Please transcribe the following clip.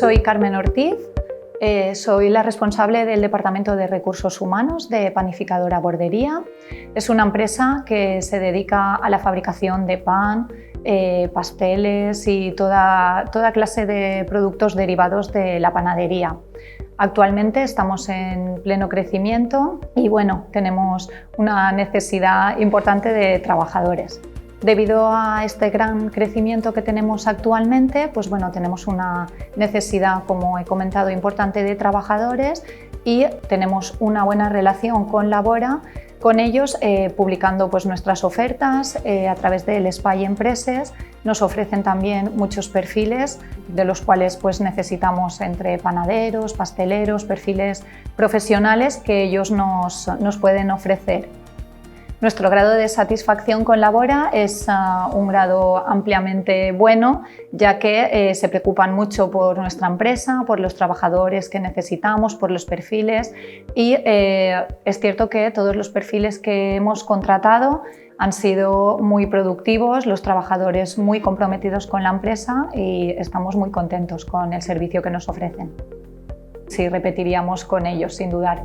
Soy Carmen Ortiz, soy la responsable del Departamento de Recursos Humanos de Panificadora Bordería. Es una empresa que se dedica a la fabricación de pan, pasteles y toda clase de productos derivados de la panadería. Actualmente estamos en pleno crecimiento y tenemos una necesidad importante de trabajadores. Debido a este gran crecimiento que tenemos actualmente, tenemos una necesidad, como he comentado, importante de trabajadores y tenemos una buena relación con Labora, con ellos publicando nuestras ofertas a través del Spy Empreses. Nos ofrecen también muchos perfiles de los cuales necesitamos entre panaderos, pasteleros, perfiles profesionales que ellos nos pueden ofrecer. Nuestro grado de satisfacción con Labora es un grado ampliamente bueno, ya que se preocupan mucho por nuestra empresa, por los trabajadores que necesitamos, por los perfiles y es cierto que todos los perfiles que hemos contratado han sido muy productivos, los trabajadores muy comprometidos con la empresa y estamos muy contentos con el servicio que nos ofrecen. Sí, repetiríamos con ellos, sin dudar.